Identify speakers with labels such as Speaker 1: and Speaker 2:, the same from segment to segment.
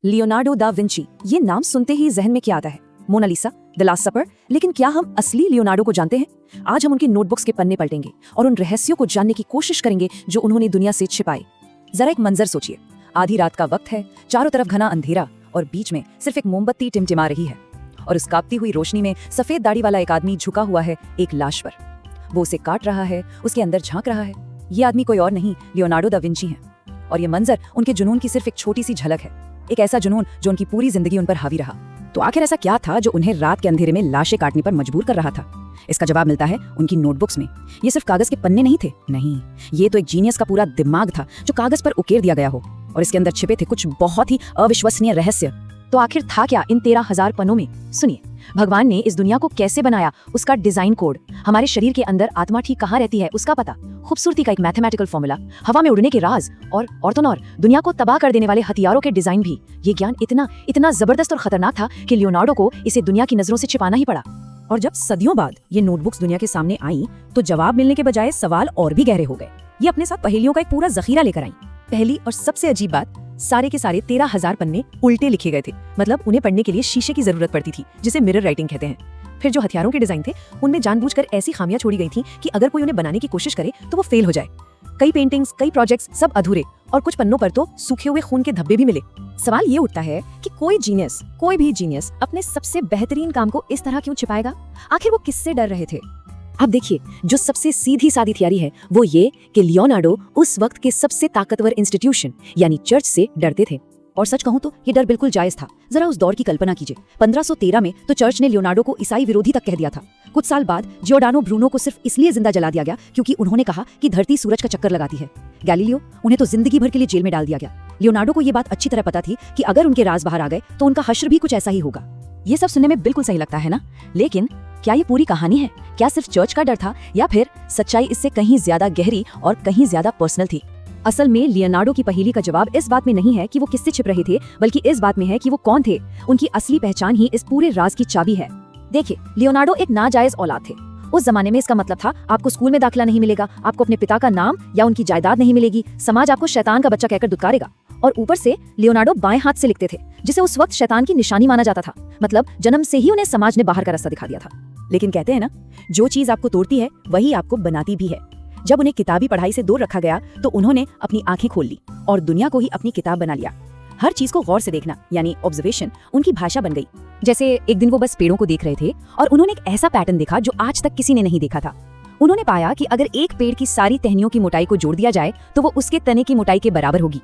Speaker 1: Leonardo da Vinci, ये नाम सुनते ही जहन में क्या आता है? मोनालिसा, द लास्ट सपर। लेकिन क्या हम असली लियोनार्डो को जानते हैं? आज हम उनकी नोटबुक्स के पन्ने पलटेंगे और उन रहस्यों को जानने की कोशिश करेंगे जो उन्होंने दुनिया से छिपाए। जरा एक मंजर सोचिए, आधी रात का वक्त है, चारों तरफ घना अंधेरा और बीच में सिर्फ एक मोमबत्ती टिमटिमा रही है और उस कांपती हुई रोशनी में सफेद दाढ़ी वाला एक आदमी झुका हुआ है एक लाश पर। वो उसे काट रहा है, उसके अंदर झांक रहा है। ये आदमी कोई और नहीं, लियोनार्डो दा विंची है। और ये मंजर उनके जुनून की सिर्फ एक छोटी सी झलक है, एक ऐसा जुनून जो उनकी पूरी जिंदगी उन पर हावी रहा। तो आखिर ऐसा क्या था जो उन्हें रात के अंधेरे में लाशें काटने पर मजबूर कर रहा था? इसका जवाब मिलता है उनकी नोटबुक्स में। ये सिर्फ कागज के पन्ने नहीं थे, नहीं, ये तो एक जीनियस का पूरा दिमाग था जो कागज पर उकेर दिया गया हो और इसके अंदर छिपे थे कुछ बहुत ही अविश्वसनीय रहस्य। तो आखिर था क्या इन 13,000 पन्नों में? सुनिए, भगवान ने इस दुनिया को कैसे बनाया, उसका डिजाइन कोड, हमारे शरीर के अंदर आत्मा ठीक कहाँ रहती है उसका पता, खूबसूरती का एक मैथमेटिकल फॉर्मूला, हवा में उड़ने के राज और दुनिया को तबाह कर देने वाले हथियारों के डिजाइन भी। ये ज्ञान इतना जबरदस्त और खतरनाक था कि लियोनार्डो को इसे दुनिया की नजरों से छिपाना ही पड़ा। और जब सदियों बाद ये नोटबुक्स दुनिया के सामने आई तो जवाब मिलने के बजाय सवाल और भी गहरे हो गए। ये अपने साथ पहेलियों का एक पूरा जखीरा लेकर आई। पहली और सबसे अजीब बात, सारे के सारे 13,000 पन्ने उल्टे लिखे गए थे। मतलब उन्हें पढ़ने के लिए शीशे की जरूरत पड़ती थी, जिसे मिरर राइटिंग कहते हैं। फिर जो हथियारों के डिजाइन थे उनमें जानबूझकर ऐसी खामियां छोड़ी गई थी कि अगर कोई उन्हें बनाने की कोशिश करे तो वो फेल हो जाए। कई पेंटिंग्स, कई प्रोजेक्ट्स सब अधूरे और कुछ पन्नों पर तो सूखे हुए खून के धब्बे भी मिले। सवाल ये उठता है कि कोई भी जीनियस अपने सबसे बेहतरीन काम को इस तरह क्यों छिपाएगा? आखिर वो किससे डर रहे थे? अब देखिए, जो सबसे सीधी सादी थियरी है वो ये कि लियोनार्डो उस वक्त के सबसे ताकतवर इंस्टीट्यूशन यानी चर्च से डरते थे। और सच कहूं तो ये डर बिल्कुल जायज था। जरा उस दौर की कल्पना कीजिए, 1513 में तो चर्च ने लियोनार्डो को ईसाई विरोधी तक कह दिया था। कुछ साल बाद जियोर्डानो ब्रूनो को सिर्फ इसलिए जिंदा जला दिया गया क्योंकि उन्होंने कहा कि धरती सूरज का चक्कर लगाती है। गैलीलियो, उन्हें तो जिंदगी भर के लिए जेल में डाल दिया गया। लियोनार्डो को ये बात अच्छी तरह पता थी कि अगर उनके राज बाहर आ गए तो उनका हश्र भी कुछ ऐसा ही होगा। ये सब सुनने में बिल्कुल सही लगता है ना? लेकिन क्या ये पूरी कहानी है? क्या सिर्फ चर्च का डर था या फिर सच्चाई इससे कहीं ज्यादा गहरी और कहीं ज्यादा पर्सनल थी? असल में लियोनार्डो की पहेली का जवाब इस बात में नहीं है कि वो किससे छिप रहे थे, बल्कि इस बात में है कि वो कौन थे। उनकी असली पहचान ही इस पूरे राज की चाबी है। देखिए, लियोनार्डो एक नाजायज औलाद थे। उस जमाने में इसका मतलब था आपको स्कूल में दाखिला नहीं मिलेगा, आपको अपने पिता का नाम या उनकी जायदाद नहीं मिलेगी, समाज आपको शैतान का बच्चा कहकर दुत्कारेगा। और ऊपर से लियोनार्डो बाएं हाथ से लिखते थे, जिसे उस वक्त शैतान की निशानी माना जाता था। मतलब जन्म से ही उन्हें समाज ने बाहर का रास्ता दिखा दिया था। लेकिन कहते हैं ना, जो चीज आपको तोड़ती है वही आपको बनाती भी है। जब उन्हें किताबी पढ़ाई से दूर रखा गया तो उन्होंने अपनी आंखें खोल ली और दुनिया को ही अपनी किताब बना लिया। हर चीज को गौर से देखना यानी ऑब्जर्वेशन उनकी भाषा बन गई। जैसे एक दिन वो बस पेड़ों को देख रहे थे और उन्होंने एक ऐसा पैटर्न देखा जो आज तक किसी ने नहीं देखा था। उन्होंने पाया कि अगर एक पेड़ की सारी टहनियों की मोटाई को जोड़ दिया जाए तो वो उसके तने की मोटाई के बराबर होगी।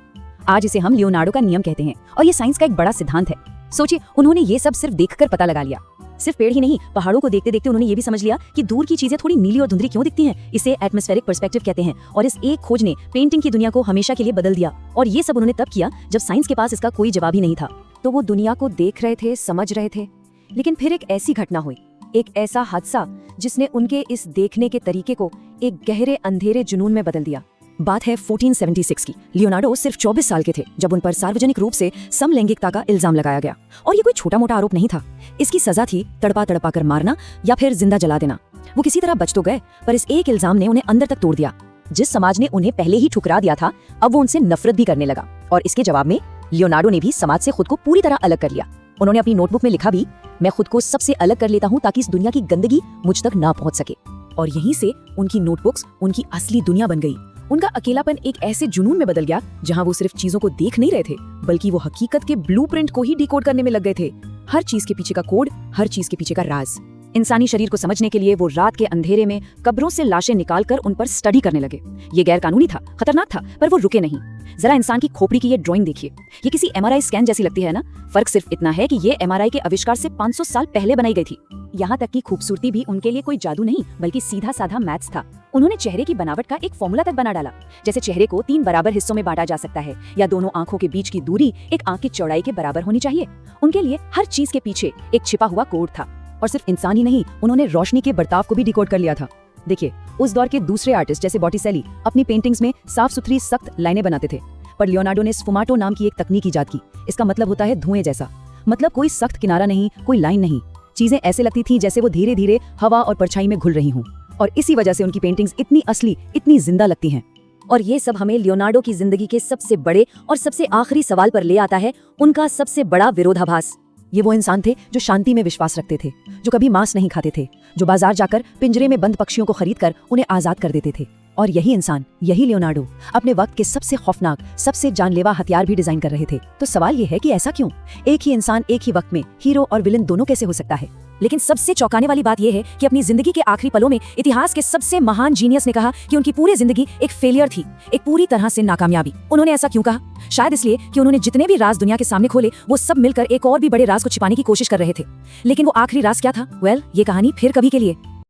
Speaker 1: आज इसे हम लियोनार्डो का नियम कहते हैं और ये साइंस का एक बड़ा सिद्धांत है। सोचिए, उन्होंने ये सब सिर्फ देखकर पता लगा लिया। सिर्फ पेड़ ही नहीं, पहाड़ों को देखते देखते उन्होंने ये भी समझ लिया कि दूर की चीजें थोड़ी नीली और धुंधली क्यों दिखती हैं। इसे एटमॉस्फेरिक पर्सपेक्टिव कहते हैं। और इस एक खोज ने पेंटिंग की दुनिया को हमेशा के लिए बदल दिया। और ये सब उन्होंने तब किया जब साइंस के पास इसका कोई जवाब ही नहीं था। तो वो दुनिया को देख रहे थे, समझ रहे थे। लेकिन फिर एक ऐसी घटना हुई, एक ऐसा हादसा जिसने उनके इस देखने के तरीके को एक गहरे अंधेरे जुनून में बदल दिया। बात है 1476 की। लियोनार्डो सिर्फ 24 साल के थे जब उन पर सार्वजनिक रूप से समलैंगिकता का इल्जाम लगाया गया। और ये कोई छोटा मोटा आरोप नहीं था। इसकी सजा थी तड़पा तड़पा कर मारना या फिर जिंदा जला देना। वो किसी तरह बच तो गए, पर इस एक इल्जाम ने उन्हें अंदर तक तोड़ दिया। जिस समाज ने उन्हें पहले ही ठुकरा दिया था, अब वो उनसे नफरत भी करने लगा। और इसके जवाब में लियोनार्डो ने भी समाज से खुद को पूरी तरह अलग कर लिया। उन्होंने अपनी नोटबुक में लिखा भी, मैं खुद को सबसे अलग कर लेता हूँ ताकि इस दुनिया की गंदगी मुझ तक ना पहुंच सके। और यहीं से उनकी नोटबुक्स उनकी असली दुनिया बन गई। उनका अकेलापन एक ऐसे जुनून में बदल गया जहां वो सिर्फ चीजों को देख नहीं रहे थे, बल्कि वो हकीकत के ब्लूप्रिंट को ही डिकोड करने में लग गए थे। हर चीज के पीछे का कोड, हर चीज के पीछे का राज। इंसानी शरीर को समझने के लिए वो रात के अंधेरे में कब्रों से लाशें निकालकर उन पर स्टडी करने लगे। ये गैर कानूनी था, खतरनाक था, पर वो रुके नहीं। जरा इंसान की खोपड़ी की ये ड्राइंग देखिए, ये किसी MRI स्कैन जैसी लगती है ना? फर्क सिर्फ इतना है कि ये MRI के आविष्कार से 500 साल पहले बनाई गई थी। यहाँ तक कि खूबसूरती भी उनके लिए कोई जादू नहीं, बल्कि सीधा साधा मैथ्स था। उन्होंने चेहरे की बनावट का एक फॉर्मूला तक बना डाला। जैसे चेहरे को 3 बराबर हिस्सों में बांटा जा सकता है, या दोनों आंखों के बीच की दूरी एक आंख की चौड़ाई के बराबर होनी चाहिए। उनके लिए हर चीज के पीछे एक छिपा हुआ कोड था। और सिर्फ इंसान ही नहीं, उन्होंने रोशनी के बर्ताव को भी डिकोड कर लिया था। देखिए, उस दौर के दूसरे आर्टिस्ट जैसे बॉटिसेली अपनी पेंटिंग्स में साफ सुथरी सख्त लाइनें बनाते थे, पर लियोनार्डो ने स्फुमाटो नाम की एक तकनीक ईजाद की। इसका मतलब होता है धुएं जैसा। मतलब कोई सख्त किनारा नहीं, कोई लाइन नहीं। चीजें ऐसे लगती थी जैसे वो धीरे धीरे हवा और परछाई में घुल रही हूँ। और इसी वजह से उनकी पेंटिंग्स इतनी असली, इतनी जिंदा लगती हैं। और ये सब हमें लियोनार्डो की जिंदगी के सबसे बड़े और सबसे आखिरी सवाल पर ले आता है, उनका सबसे बड़ा विरोधाभास। ये वो इंसान थे जो शांति में विश्वास रखते थे, जो कभी मांस नहीं खाते थे, जो बाजार जाकर पिंजरे में बंद पक्षियों को खरीदकर उन्हें आजाद कर देते थे। और यही इंसान, यही लियोनार्डो अपने वक्त के सबसे खौफनाक, सबसे जानलेवा हथियार भी डिजाइन कर रहे थे। तो सवाल ये है कि ऐसा क्यों? एक ही इंसान एक ही वक्त में हीरो और विलन दोनों कैसे हो सकता है? लेकिन सबसे चौंकाने वाली बात यह है कि अपनी जिंदगी के आखिरी पलों में इतिहास के सबसे महान जीनियस ने कहा कि उनकी पूरी जिंदगी एक फेलियर थी, एक पूरी तरह से नाकामयाबी। उन्होंने ऐसा क्यों कहा? शायद इसलिए कि उन्होंने जितने भी राज दुनिया के सामने खोले, वो सब मिलकर एक और भी बड़े राज को छिपाने की कोशिश कर रहे थे। लेकिन वो आखिरी राज क्या था? वेल, ये कहानी फिर कभी के लिए।